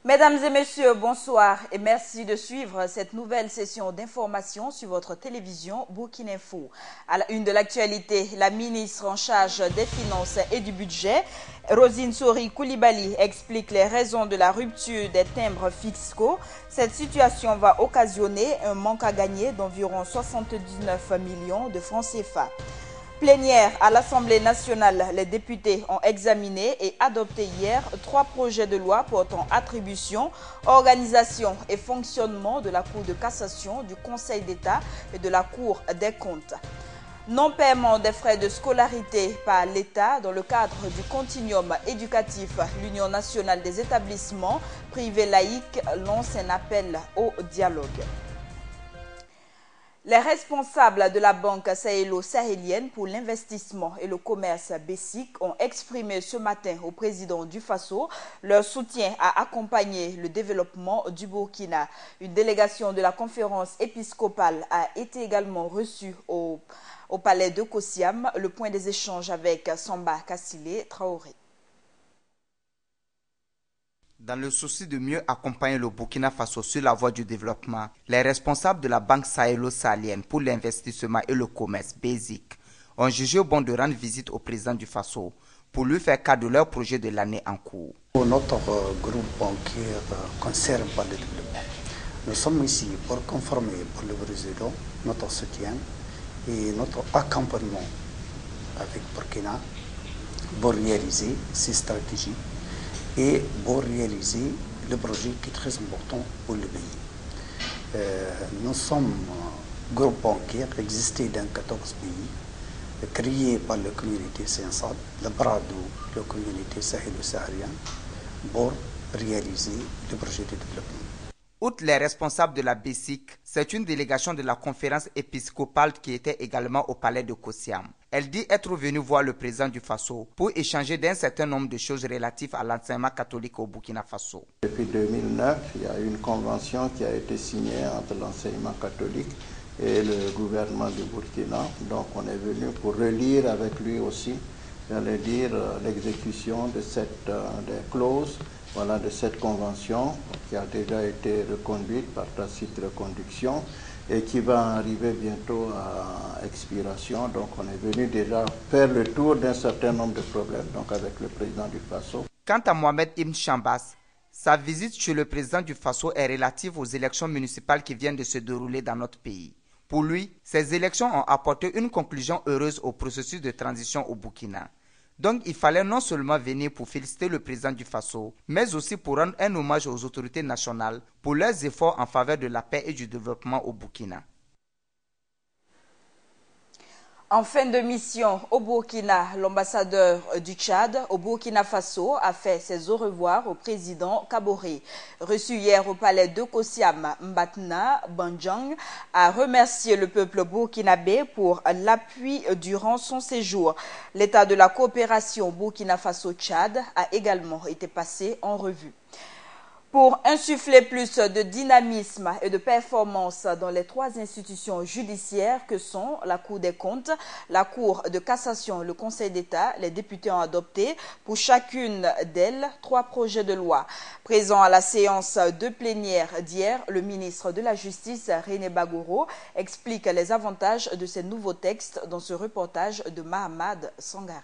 Mesdames et messieurs, bonsoir et merci de suivre cette nouvelle session d'information sur votre télévision Burkina Info. À la une de l'actualité, la ministre en charge des Finances et du Budget, Rosine Sori Koulibaly, explique les raisons de la rupture des timbres fiscaux. Cette situation va occasionner un manque à gagner d'environ 79 millions de francs CFA. Plénière à l'Assemblée nationale, les députés ont examiné et adopté hier 3 projets de loi portant attribution, organisation et fonctionnement de la Cour de cassation, du Conseil d'État et de la Cour des comptes. Non-paiement des frais de scolarité par l'État dans le cadre du continuum éducatif. L'Union nationale des établissements privés laïcs lance un appel au dialogue. Les responsables de la Banque sahélo-sahélienne pour l'investissement et le commerce BESIC ont exprimé ce matin au président du Faso leur soutien à accompagner le développement du Burkina. Une délégation de la conférence épiscopale a été également reçue au palais de Kossiam. Le point des échanges avec Samba Kassile Traoré. Dans le souci de mieux accompagner le Burkina Faso sur la voie du développement, les responsables de la Banque sahélo-sahélienne pour l'investissement et le commerce, BESIC, ont jugé bon de rendre visite au président du Faso pour lui faire cas de leur projet de l'année en cours. Notre groupe bancaire concerne pas le développement. Nous sommes ici pour conformer pour le président notre soutien et notre accompagnement avec Burkina pour réaliser ces stratégies et pour réaliser le projet qui est très important pour le pays. Nous sommes un groupe bancaire existé dans 14 pays, créé par la communauté SENSAD, le bras de la communauté sahélo-saharienne, pour réaliser le projet de développement. Outre les responsables de la BESIC, c'est une délégation de la conférence épiscopale qui était également au palais de Kossiam. Elle dit être venue voir le président du Faso pour échanger d'un certain nombre de choses relatives à l'enseignement catholique au Burkina Faso. Depuis 2009, il y a une convention qui a été signée entre l'enseignement catholique et le gouvernement du Burkina. Donc on est venu pour relire avec lui aussi, j'allais dire, l'exécution de des clauses de cette convention qui a déjà été reconduite par tacite reconduction et qui va arriver bientôt à expiration. Donc on est venu déjà faire le tour d'un certain nombre de problèmes donc avec le président du Faso. Quant à Mohamed Ibn Chambas, sa visite chez le président du Faso est relative aux élections municipales qui viennent de se dérouler dans notre pays. Pour lui, ces élections ont apporté une conclusion heureuse au processus de transition au Burkina. Donc il fallait non seulement venir pour féliciter le président du Faso, mais aussi pour rendre un hommage aux autorités nationales pour leurs efforts en faveur de la paix et du développement au Burkina. En fin de mission au Burkina, l'ambassadeur du Tchad au Burkina Faso a fait ses au revoir au président Kaboré. Reçu hier au palais de Kossiam, Mbatna Banjang a remercié le peuple burkinabé pour l'appui durant son séjour. L'état de la coopération Burkina Faso-Tchad a également été passé en revue. Pour insuffler plus de dynamisme et de performance dans les 3 institutions judiciaires que sont la Cour des comptes, la Cour de cassation et le Conseil d'État, les députés ont adopté pour chacune d'elles 3 projets de loi. Présent à la séance de plénière d'hier, le ministre de la Justice, René Bagoro, explique les avantages de ces nouveaux textes dans ce reportage de Mahamad Sangari.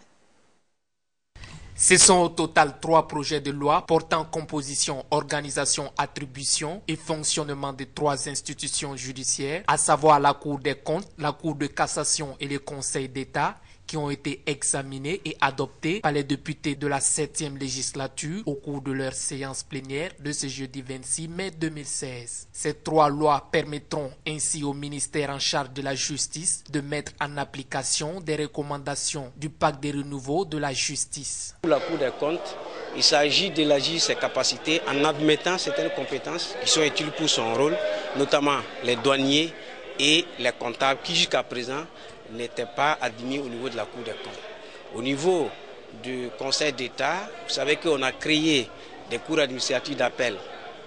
Ce sont au total 3 projets de loi portant composition, organisation, attribution et fonctionnement des 3 institutions judiciaires, à savoir la Cour des comptes, la Cour de cassation et le Conseil d'État, qui ont été examinés et adoptés par les députés de la 7e législature au cours de leur séance plénière de ce jeudi 26 mai 2016. Ces 3 lois permettront ainsi au ministère en charge de la justice de mettre en application des recommandations du pacte de renouveau de la justice. Pour la Cour des comptes, il s'agit d'élargir ses capacités en admettant certaines compétences qui sont utiles pour son rôle, notamment les douaniers et les comptables qui jusqu'à présent n'étaient pas admis au niveau de la Cour des comptes. Au niveau du Conseil d'État, vous savez qu'on a créé des cours administratifs d'appel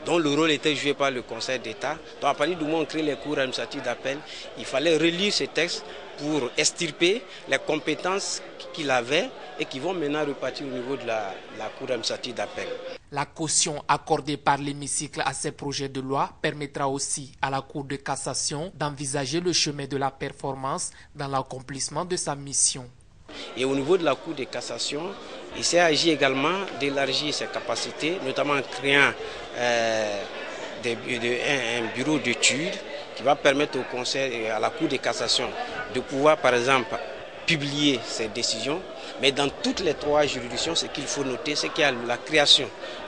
dont le rôle était joué par le Conseil d'État. Donc à partir du moment où on crée les cours administratifs d'appel, il fallait relire ces textes pour extirper les compétences qu'il avait et qui vont maintenant repartir au niveau de la Cour administrative d'appel. La caution accordée par l'hémicycle à ces projets de loi permettra aussi à la Cour de cassation d'envisager le chemin de la performance dans l'accomplissement de sa mission. Et au niveau de la Cour de cassation, il s'est agi également d'élargir ses capacités, notamment en créant un bureau d'études qui va permettre au Conseil et à la Cour de cassation de pouvoir, par exemple, publier ses décisions. Mais dans toutes les 3 juridictions, ce qu'il faut noter, c'est qu'il y a la création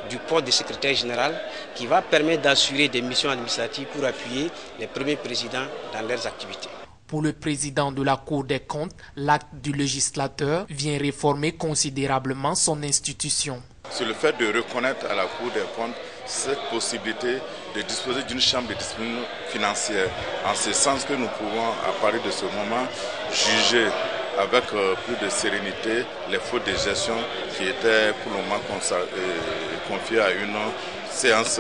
du poste de secrétaire général qui va permettre d'assurer des missions administratives pour appuyer les premiers présidents dans leurs activités. Pour le président de la Cour des comptes, l'acte du législateur vient réformer considérablement son institution. C'est le fait de reconnaître à la Cour des comptes cette possibilité de disposer d'une chambre de discipline financière. En ce sens que nous pouvons, à partir de ce moment, juger avec plus de sérénité les fautes de gestion qui étaient pour le moment confiées à une séance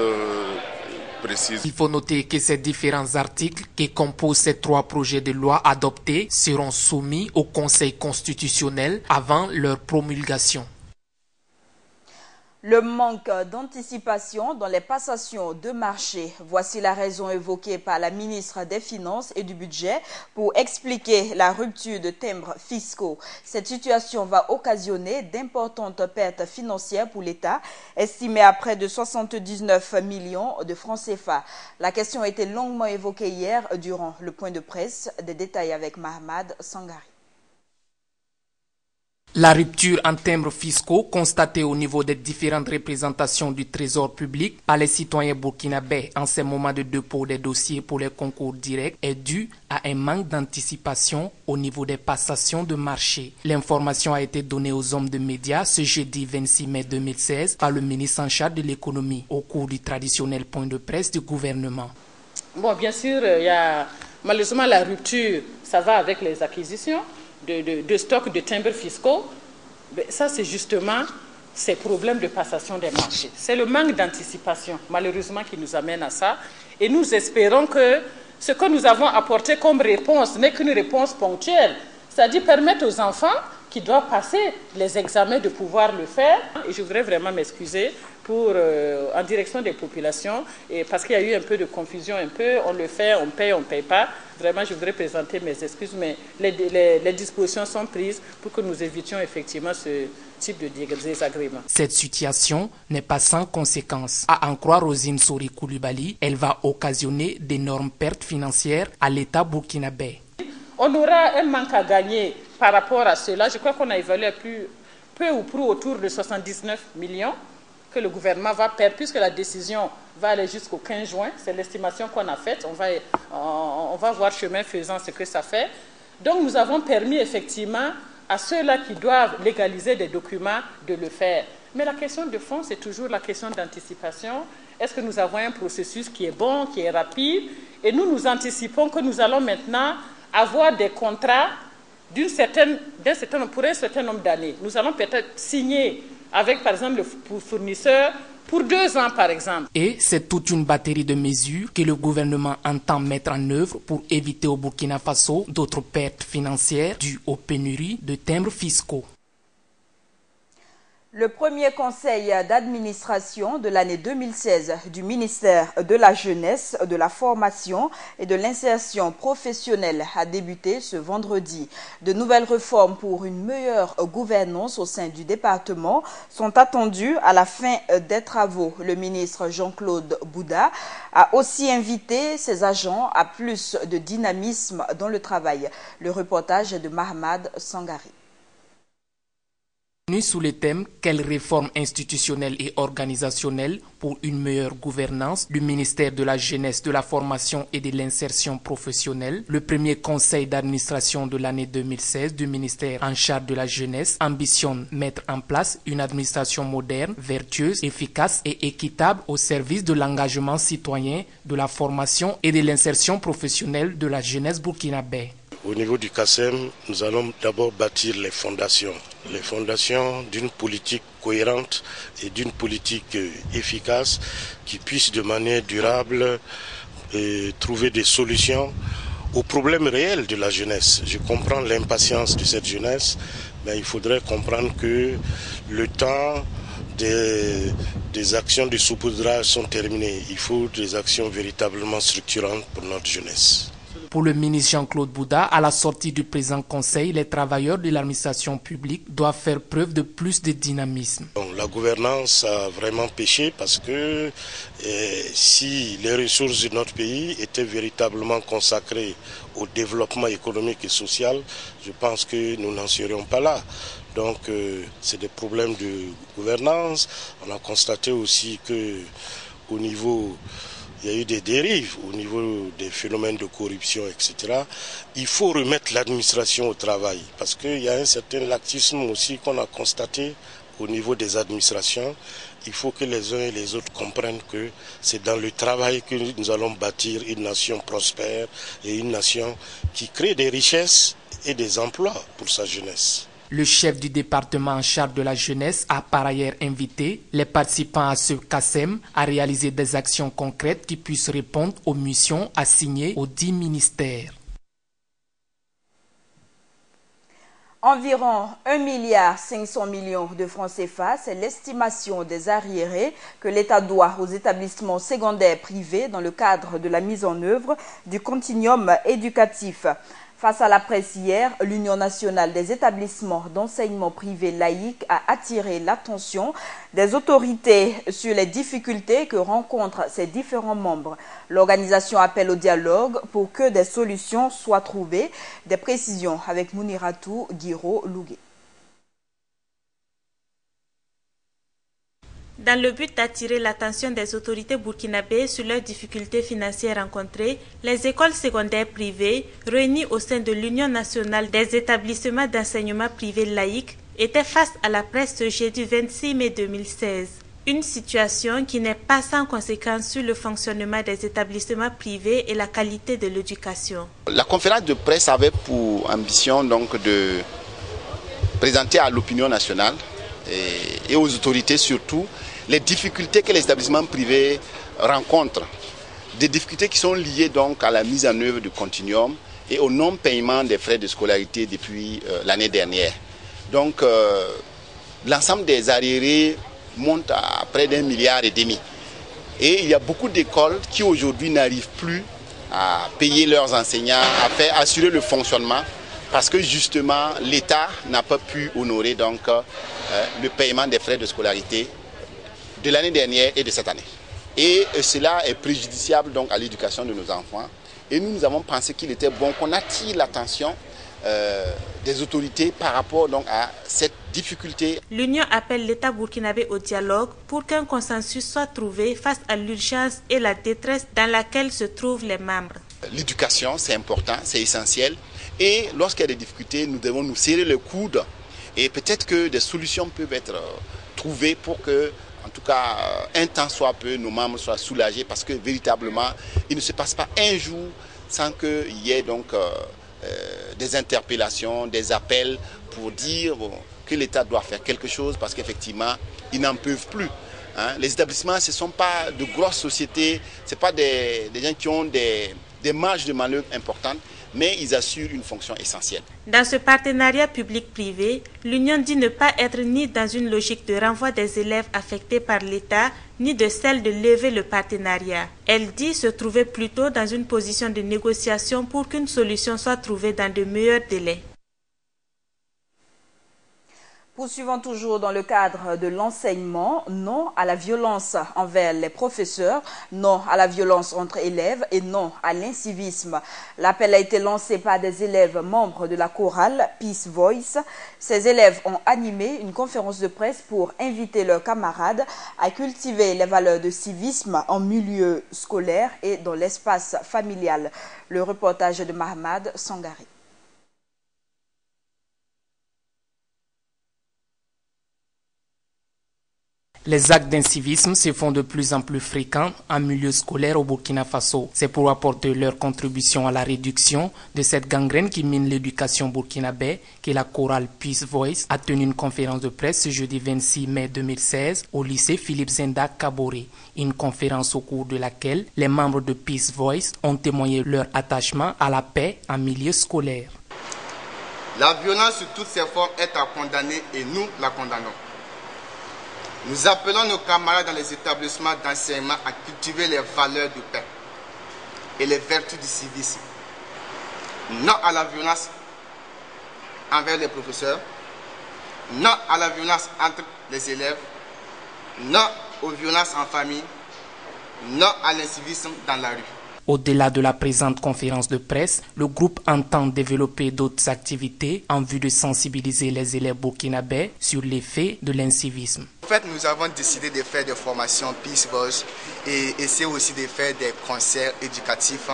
précise. Il faut noter que ces différents articles qui composent ces 3 projets de loi adoptés seront soumis au Conseil constitutionnel avant leur promulgation. Le manque d'anticipation dans les passations de marché. Voici la raison évoquée par la ministre des Finances et du Budget pour expliquer la rupture de timbres fiscaux. Cette situation va occasionner d'importantes pertes financières pour l'État, estimées à près de 79 millions de francs CFA. La question a été longuement évoquée hier durant le point de presse. Des détails avec Mahmad Sangari. La rupture en timbres fiscaux constatée au niveau des différentes représentations du Trésor public par les citoyens burkinabés en ces moments de dépôt des dossiers pour les concours directs est due à un manque d'anticipation au niveau des passations de marché. L'information a été donnée aux hommes de médias ce jeudi 26 mai 2016 par le ministre en charge de l'économie au cours du traditionnel point de presse du gouvernement. Bon, bien sûr, il y a malheureusement la rupture, ça va avec les acquisitions de stocks de timbres fiscaux. Mais ça, c'est justement ces problèmes de passation des marchés. C'est le manque d'anticipation, malheureusement, qui nous amène à ça. Et nous espérons que ce que nous avons apporté comme réponse n'est qu'une réponse ponctuelle, c'est-à-dire permettre aux enfants qui doivent passer les examens de pouvoir le faire. Et je voudrais vraiment m'excuser en direction des populations, et parce qu'il y a eu un peu de confusion, on le fait, on ne paye pas. Vraiment, je voudrais présenter mes excuses, mais les dispositions sont prises pour que nous évitions effectivement ce type de désagrément. Cette situation n'est pas sans conséquences. À en croire Rosine Sori Koulibaly, elle va occasionner d'énormes pertes financières à l'État burkinabé. On aura un manque à gagner par rapport à cela. Je crois qu'on a évalué peu ou prou autour de 79 millions que le gouvernement va perdre, puisque la décision va aller jusqu'au 15 juin. C'est l'estimation qu'on a faite. On va voir chemin faisant ce que ça fait. Donc nous avons permis effectivement à ceux-là qui doivent légaliser des documents de le faire. Mais la question de fond, c'est toujours la question d'anticipation. Est-ce que nous avons un processus qui est bon, qui est rapide? Et nous anticipons que nous allons maintenant avoir des contrats pour un certain nombre d'années. Nous allons peut-être signer avec, par exemple, le fournisseur pour 2 ans, par exemple. Et c'est toute une batterie de mesures que le gouvernement entend mettre en œuvre pour éviter au Burkina Faso d'autres pertes financières dues aux pénuries de timbres fiscaux. Le premier conseil d'administration de l'année 2016 du ministère de la Jeunesse, de la Formation et de l'Insertion professionnelle a débuté ce vendredi. De nouvelles réformes pour une meilleure gouvernance au sein du département sont attendues à la fin des travaux. Le ministre Jean-Claude Bouda a aussi invité ses agents à plus de dynamisme dans le travail. Le reportage est de Mahmad Sangari. Sous le thème « Quelles réformes institutionnelles et organisationnelles pour une meilleure gouvernance ?» du ministère de la Jeunesse, de la Formation et de l'Insertion professionnelle, le premier conseil d'administration de l'année 2016 du ministère en charge de la jeunesse ambitionne mettre en place une administration moderne, vertueuse, efficace et équitable au service de l'engagement citoyen, de la formation et de l'insertion professionnelle de la jeunesse burkinabé. Au niveau du CACEM, nous allons d'abord bâtir les fondations d'une politique cohérente et d'une politique efficace qui puisse de manière durable trouver des solutions aux problèmes réels de la jeunesse. Je comprends l'impatience de cette jeunesse mais il faudrait comprendre que le temps des actions de saupoudrage sont terminées. Il faut des actions véritablement structurantes pour notre jeunesse. Pour le ministre Jean-Claude Bouda, à la sortie du présent conseil, les travailleurs de l'administration publique doivent faire preuve de plus de dynamisme. La gouvernance a vraiment péché parce que si les ressources de notre pays étaient véritablement consacrées au développement économique et social, je pense que nous n'en serions pas là. Donc c'est des problèmes de gouvernance. On a constaté aussi qu'au niveau... il y a eu des dérives au niveau des phénomènes de corruption, etc. Il faut remettre l'administration au travail parce qu'il y a un certain laxisme aussi qu'on a constaté au niveau des administrations. Il faut que les uns et les autres comprennent que c'est dans le travail que nous allons bâtir une nation prospère et une nation qui crée des richesses et des emplois pour sa jeunesse. Le chef du département en charge de la jeunesse a par ailleurs invité les participants à ce CASEM à réaliser des actions concrètes qui puissent répondre aux missions assignées aux 10 ministères. Environ 1,5 milliard de francs CFA, c'est l'estimation des arriérés que l'État doit aux établissements secondaires privés dans le cadre de la mise en œuvre du continuum éducatif. Face à la presse hier, l'Union nationale des établissements d'enseignement privé laïque a attiré l'attention des autorités sur les difficultés que rencontrent ses différents membres. L'organisation appelle au dialogue pour que des solutions soient trouvées. Des précisions avec Mouniratou Guiro-Lougué. Dans le but d'attirer l'attention des autorités burkinabées sur leurs difficultés financières rencontrées, les écoles secondaires privées, réunies au sein de l'Union nationale des établissements d'enseignement privé laïque, étaient face à la presse ce jeudi 26 mai 2016. Une situation qui n'est pas sans conséquence sur le fonctionnement des établissements privés et la qualité de l'éducation. La conférence de presse avait pour ambition donc de présenter à l'opinion nationale et aux autorités surtout les difficultés que les établissements privés rencontrent, des difficultés qui sont liées donc à la mise en œuvre du continuum et au non-paiement des frais de scolarité depuis l'année dernière. Donc l'ensemble des arriérés monte à près d'1,5 milliard. Et il y a beaucoup d'écoles qui aujourd'hui n'arrivent plus à payer leurs enseignants, à assurer le fonctionnement parce que justement l'État n'a pas pu honorer donc le paiement des frais de scolarité de l'année dernière et de cette année. Et cela est préjudiciable donc à l'éducation de nos enfants. Et nous avons pensé qu'il était bon qu'on attire l'attention des autorités par rapport donc à cette difficulté. L'Union appelle l'État burkinabé au dialogue pour qu'un consensus soit trouvé face à l'urgence et la détresse dans laquelle se trouvent les membres. L'éducation, c'est important, c'est essentiel. Et lorsqu'il y a des difficultés, nous devons nous serrer le coude. Et peut-être que des solutions peuvent être trouvées pour que, en tout cas, un temps soit peu, nos membres soient soulagés parce que véritablement, il ne se passe pas un jour sans qu'il y ait donc des interpellations, des appels pour dire que l'État doit faire quelque chose parce qu'effectivement, ils n'en peuvent plus. Les établissements, ce ne sont pas de grosses sociétés, ce ne sont pas des gens qui ont des marges de manœuvre importantes, mais ils assurent une fonction essentielle. Dans ce partenariat public-privé, l'Union dit ne pas être ni dans une logique de renvoi des élèves affectés par l'État, ni de celle de lever le partenariat. Elle dit se trouver plutôt dans une position de négociation pour qu'une solution soit trouvée dans de meilleurs délais. Poursuivons toujours dans le cadre de l'enseignement, non à la violence envers les professeurs, non à la violence entre élèves et non à l'incivisme. L'appel a été lancé par des élèves membres de la chorale Peace Voice. Ces élèves ont animé une conférence de presse pour inviter leurs camarades à cultiver les valeurs de civisme en milieu scolaire et dans l'espace familial. Le reportage de Mahamad Sangari. Les actes d'incivisme se font de plus en plus fréquents en milieu scolaire au Burkina Faso. C'est pour apporter leur contribution à la réduction de cette gangrène qui mine l'éducation burkinabé que la chorale Peace Voice a tenu une conférence de presse ce jeudi 26 mai 2016 au lycée Philippe Zenda Kaboré. Une conférence au cours de laquelle les membres de Peace Voice ont témoigné leur attachement à la paix en milieu scolaire. La violence sous toutes ses formes est à condamner et nous la condamnons. Nous appelons nos camarades dans les établissements d'enseignement à cultiver les valeurs de paix et les vertus du civisme. Non à la violence envers les professeurs, non à la violence entre les élèves, non aux violences en famille, non à l'incivisme dans la rue. Au-delà de la présente conférence de presse, le groupe entend développer d'autres activités en vue de sensibiliser les élèves burkinabés sur l'effet de l'incivisme. En fait, nous avons décidé de faire des formations Peace Voice et essayer aussi de faire des concerts éducatifs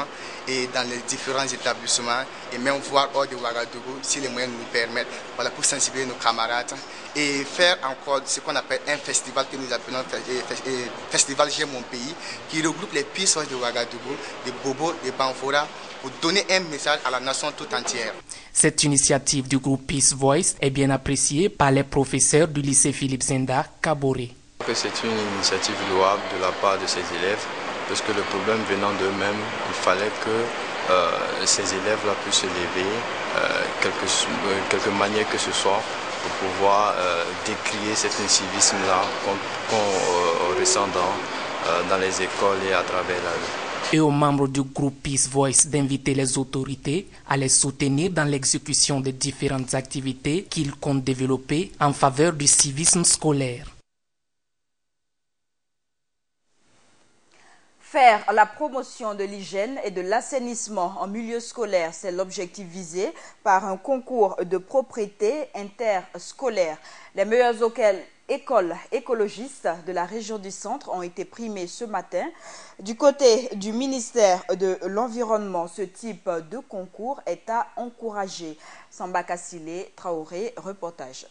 et dans les différents établissements et même voir hors de Ouagadougou si les moyens nous permettent, voilà, pour sensibiliser nos camarades et faire encore ce qu'on appelle un festival que nous appelons Festival J'aime mon pays, qui regroupe les Peace Voice de Ouagadougou, de Bobo, de Banfora, pour donner un message à la nation tout entière. Cette initiative du groupe Peace Voice est bien appréciée par les professeurs du lycée Philippe Zenda, Kaboré. C'est une initiative louable de la part de ces élèves, parce que le problème venant d'eux-mêmes, il fallait que ces élèves-là puissent se lever, quelque manière que ce soit, pour pouvoir décrier cet incivisme-là qu'on ressent dans les écoles et à travers la rue. Et aux membres du groupe Peace Voice d'inviter les autorités à les soutenir dans l'exécution des différentes activités qu'ils comptent développer en faveur du civisme scolaire. Faire la promotion de l'hygiène et de l'assainissement en milieu scolaire, c'est l'objectif visé par un concours de propriété interscolaire. Les meilleures écoles écologistes de la région du Centre ont été primées ce matin. Du côté du ministère de l'Environnement, ce type de concours est à encourager. Samba Kassile, Traoré, reportage.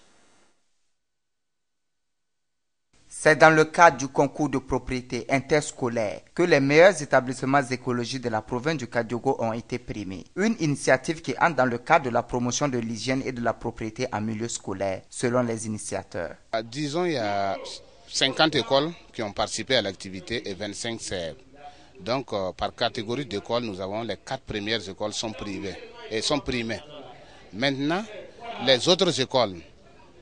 C'est dans le cadre du concours de propriété interscolaire que les meilleurs établissements écologiques de la province du Kadiogo ont été primés. Une initiative qui entre dans le cadre de la promotion de l'hygiène et de la propriété en milieu scolaire, selon les initiateurs. Disons, il y a 50 écoles qui ont participé à l'activité et 25 servent. Donc, par catégorie d'écoles, nous avons les 4 premières écoles sont privées et sont primées. Maintenant, les autres écoles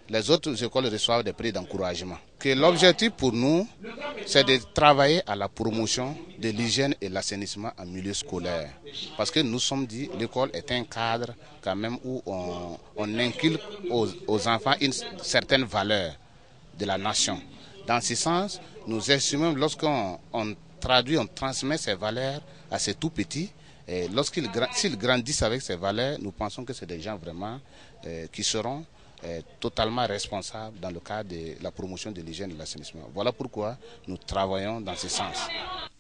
reçoivent des prix d'encouragement. L'objectif pour nous, c'est de travailler à la promotion de l'hygiène et l'assainissement en milieu scolaire. Parce que nous sommes dit, l'école est un cadre quand même où on inculque aux enfants une certaine valeur de la nation. Dans ce sens, nous estimons lorsqu'on traduit, on transmet ces valeurs à ces tout petits, et s'ils grandissent avec ces valeurs, nous pensons que c'est des gens vraiment qui seront totalement responsable dans le cadre de la promotion de l'hygiène et de l'assainissement. Voilà pourquoi nous travaillons dans ce sens.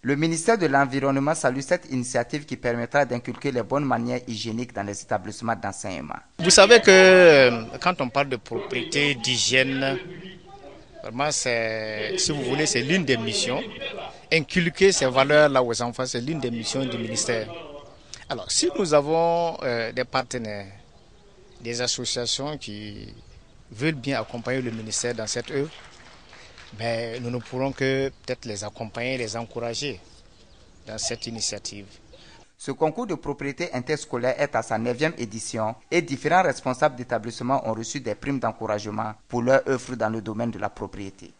Le ministère de l'Environnement salue cette initiative qui permettra d'inculquer les bonnes manières hygiéniques dans les établissements d'enseignement. Vous savez que quand on parle de propriété, d'hygiène, vraiment si vous voulez, c'est l'une des missions. Inculquer ces valeurs-là aux enfants, c'est l'une des missions du ministère. Alors, si nous avons des partenaires, des associations qui veulent bien accompagner le ministère dans cette œuvre, mais nous ne pourrons que peut-être les accompagner, les encourager dans cette initiative. Ce concours de propriété interscolaire est à sa 9e édition et différents responsables d'établissements ont reçu des primes d'encouragement pour leur œuvre dans le domaine de la propriété.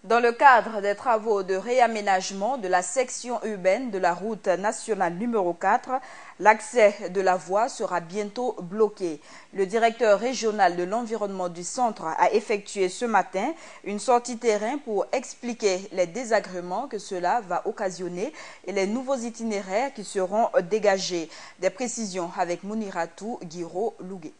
Dans le cadre des travaux de réaménagement de la section urbaine de la route nationale numéro 4, l'accès de la voie sera bientôt bloqué. Le directeur régional de l'environnement du centre a effectué ce matin une sortie terrain pour expliquer les désagréments que cela va occasionner et les nouveaux itinéraires qui seront dégagés. Des précisions avec Mouniratou Guiro Lougué.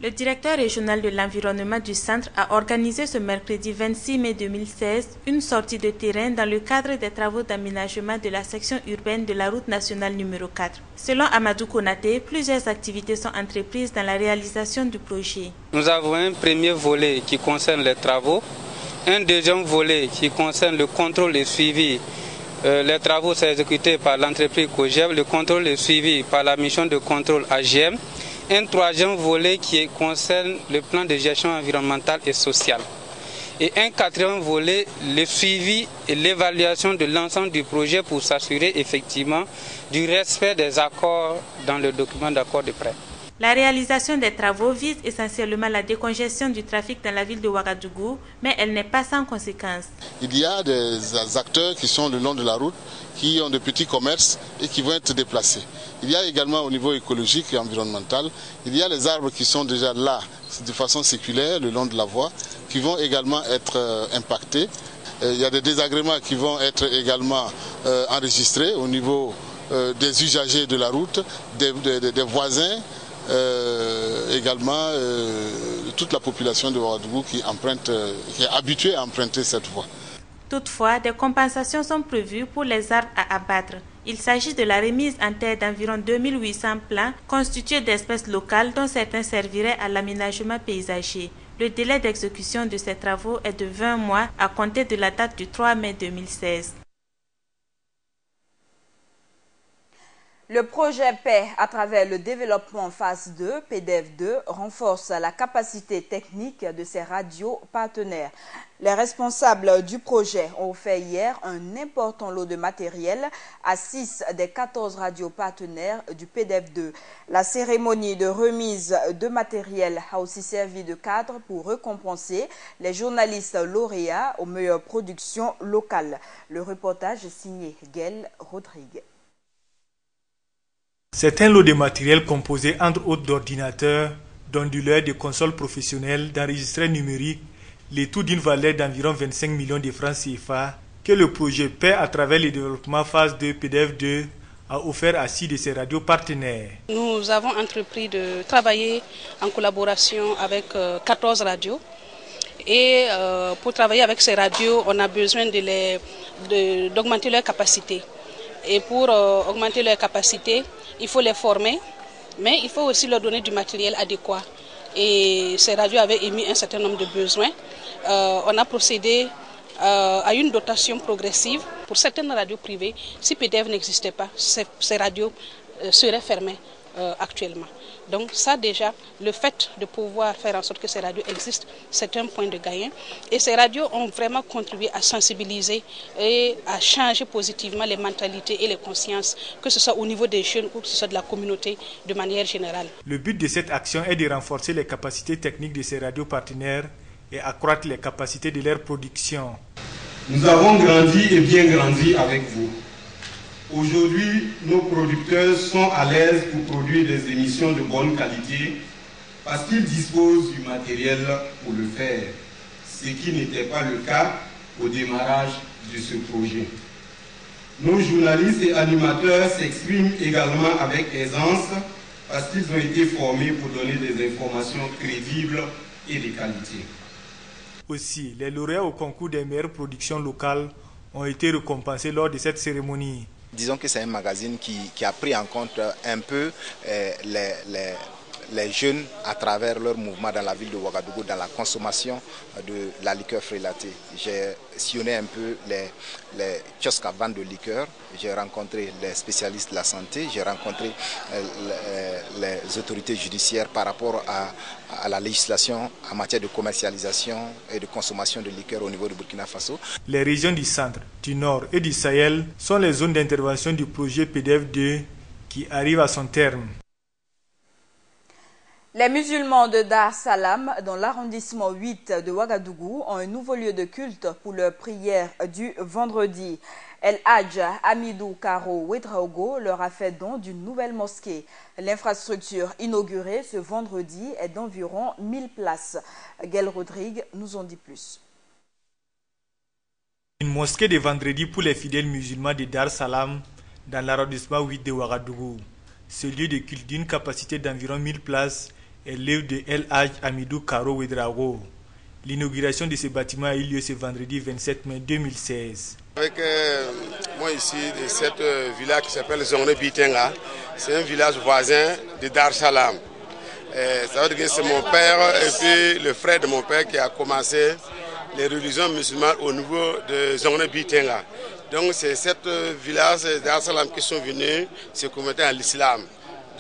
Le directeur régional de l'environnement du centre a organisé ce mercredi 26 mai 2016 une sortie de terrain dans le cadre des travaux d'aménagement de la section urbaine de la route nationale numéro 4. Selon Amadou Konaté, plusieurs activités sont entreprises dans la réalisation du projet. Nous avons un premier volet qui concerne les travaux, un deuxième volet qui concerne le contrôle et suivi. Les travaux sont exécutés par l'entreprise COGEB, le contrôle est suivi par la mission de contrôle AGM. Un troisième volet qui concerne le plan de gestion environnementale et sociale. Et un quatrième volet, le suivi et l'évaluation de l'ensemble du projet pour s'assurer effectivement du respect des accords dans le document d'accord de prêt. La réalisation des travaux vise essentiellement la décongestion du trafic dans la ville de Ouagadougou, mais elle n'est pas sans conséquences. Il y a des acteurs qui sont le long de la route, qui ont de petits commerces et qui vont être déplacés. Il y a également au niveau écologique et environnemental, il y a les arbres qui sont déjà là de façon séculaire le long de la voie, qui vont également être impactés. Il y a des désagréments qui vont être également enregistrés au niveau des usagers de la route, des voisins, également toute la population de Ouagadougou qui est habituée à emprunter cette voie. Toutefois, des compensations sont prévues pour les arbres à abattre. Il s'agit de la remise en terre d'environ 2800 plants constitués d'espèces locales dont certains serviraient à l'aménagement paysager. Le délai d'exécution de ces travaux est de 20 mois à compter de la date du 3 mai 2016. Le projet Paix à travers le développement phase 2, PDF2, renforce la capacité technique de ses radios partenaires. Les responsables du projet ont offert hier un important lot de matériel à 6 des 14 radios partenaires du PDF2. La cérémonie de remise de matériel a aussi servi de cadre pour récompenser les journalistes lauréats aux meilleures productions locales. Le reportage est signé Gaël Rodrigue. C'est un lot de matériel composé entre autres d'ordinateurs, d'onduleurs, de consoles professionnelles, d'enregistreurs numériques, le tout d'une valeur d'environ 25 millions de francs CFA que le projet Paix à travers le développement phase 2 PDF2 a offert à 6 de ses radios partenaires. Nous avons entrepris de travailler en collaboration avec 14 radios et pour travailler avec ces radios, on a besoin d'augmenter leur capacité. Et pour augmenter leur capacité, il faut les former, mais il faut aussi leur donner du matériel adéquat. Et ces radios avaient émis un certain nombre de besoins. On a procédé à une dotation progressive. Pour certaines radios privées, si PDF n'existait pas, ces radios seraient fermées actuellement. Donc ça déjà, le fait de pouvoir faire en sorte que ces radios existent, c'est un point de gain. Et ces radios ont vraiment contribué à sensibiliser et à changer positivement les mentalités et les consciences, que ce soit au niveau des jeunes ou que ce soit de la communauté de manière générale. Le but de cette action est de renforcer les capacités techniques de ces radios partenaires et accroître les capacités de leur production. Nous avons grandi et bien grandi avec vous. Aujourd'hui, nos producteurs sont à l'aise pour produire des émissions de bonne qualité parce qu'ils disposent du matériel pour le faire, ce qui n'était pas le cas au démarrage de ce projet. Nos journalistes et animateurs s'expriment également avec aisance parce qu'ils ont été formés pour donner des informations crédibles et de qualité. Aussi, les lauréats au concours des meilleures productions locales ont été récompensés lors de cette cérémonie. Disons que c'est un magazine qui a pris en compte un peu les jeunes à travers leur mouvement dans la ville de Ouagadougou, dans la consommation de la liqueur frélatée. J'ai sillonné un peu les kiosques à vente de liqueur, j'ai rencontré les spécialistes de la santé, j'ai rencontré les autorités judiciaires par rapport à la législation en matière de commercialisation et de consommation de liqueur au niveau du Burkina Faso. Les régions du centre, du nord et du Sahel sont les zones d'intervention du projet PDF2 qui arrive à son terme. Les musulmans de Dar Salam, dans l'arrondissement 8 de Ouagadougou, ont un nouveau lieu de culte pour leur prière du vendredi. El Hadj Hamidou Karo Ouedraogo leur a fait don d'une nouvelle mosquée. L'infrastructure inaugurée ce vendredi est d'environ 1000 places. Gaël Rodrigue nous en dit plus. Une mosquée de vendredi pour les fidèles musulmans de Dar Salam, dans l'arrondissement 8 de Ouagadougou. Ce lieu de culte d'une capacité d'environ 1000 places est l'œuvre de El Hadj Hamidou Karo Ouedraogo. L'inauguration de ce bâtiment a eu lieu ce vendredi 27 mai 2016. Avec moi ici, de cette village qui s'appelle Zongné Bitenga, c'est un village voisin de Dar Salam. Ça veut dire que c'est mon père et puis le frère de mon père qui a commencé les religions musulmanes au niveau de Zongné Bitenga. Donc c'est cette village Dar Salam qui sont venus se convertir à l'islam.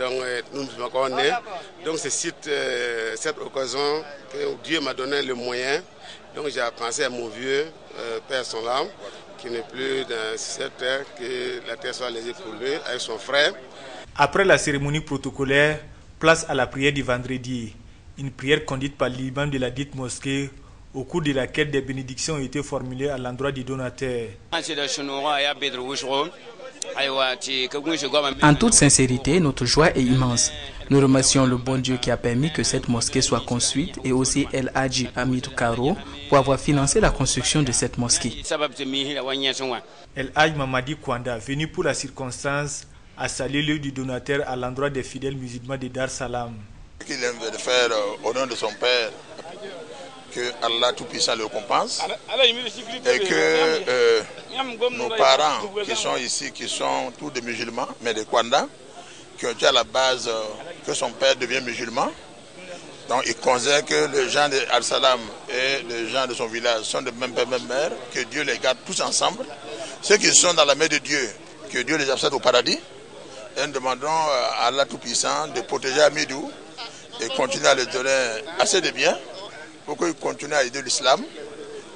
Donc nous sommes encore nés. Donc c'est cette occasion que Dieu m'a donné le moyen. Donc j'ai pensé à mon vieux père son âme, qui n'est plus dans cette terre, que la terre soit lésée pour lui, avec son frère. Après la cérémonie protocolaire, place à la prière du vendredi. Une prière conduite par l'imam de la dite mosquée, au cours de laquelle des bénédictions ont été formulées à l'endroit du donateur. En toute sincérité, notre joie est immense. Nous remercions le bon Dieu qui a permis que cette mosquée soit construite et aussi El Hadji Hamidou Karo pour avoir financé la construction de cette mosquée. El Hadji Mamadi Kwanda, venu pour la circonstance, a salué l'œuvre du donateur à l'endroit des fidèles musulmans de Dar Salam. Qu'il aime de faire au nom de son père, que Allah Tout-Puissant le compense et que nos parents qui sont ici, qui sont tous des musulmans, mais des Kwanda, qui ont été à la base que son père devient musulman. Donc il considère que les gens de Al-Salam et les gens de son village sont de même père, même mère, que Dieu les garde tous ensemble. Ceux qui sont dans la main de Dieu, que Dieu les accepte au paradis. Et nous demandons à Allah Tout-Puissant de protéger Hamidou et continuer à lui donner assez de biens pour qu'il continue à aider l'islam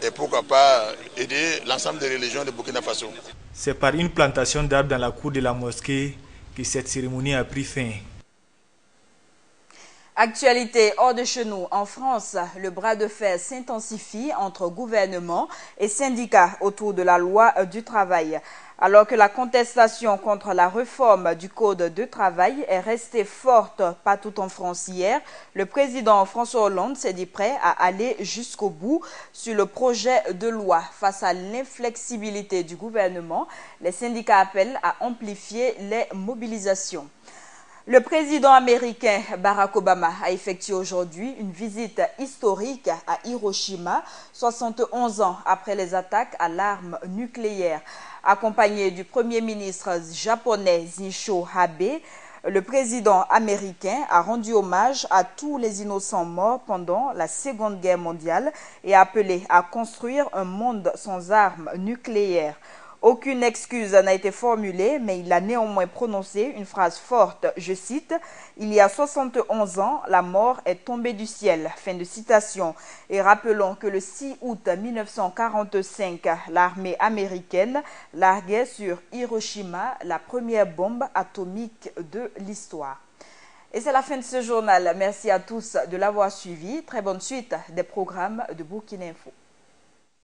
et pourquoi pas aider l'ensemble des religions de Burkina Faso. C'est par une plantation d'arbres dans la cour de la mosquée que cette cérémonie a pris fin. Actualité hors de chez nous, en France, le bras de fer s'intensifie entre gouvernement et syndicats autour de la loi du travail. Alors que la contestation contre la réforme du Code de travail est restée forte partout en France hier, le président François Hollande s'est dit prêt à aller jusqu'au bout sur le projet de loi. Face à l'inflexibilité du gouvernement, les syndicats appellent à amplifier les mobilisations. Le président américain Barack Obama a effectué aujourd'hui une visite historique à Hiroshima, 71 ans après les attaques à l'arme nucléaire. Accompagné du premier ministre japonais Shinzo Abe, le président américain a rendu hommage à tous les innocents morts pendant la Seconde Guerre mondiale et a appelé à construire un monde sans armes nucléaires. Aucune excuse n'a été formulée, mais il a néanmoins prononcé une phrase forte, je cite, « Il y a 71 ans, la mort est tombée du ciel ». Fin de citation. Et rappelons que le 6 août 1945, l'armée américaine larguait sur Hiroshima la première bombe atomique de l'histoire. Et c'est la fin de ce journal. Merci à tous de l'avoir suivi. Très bonne suite des programmes de Burkina Info.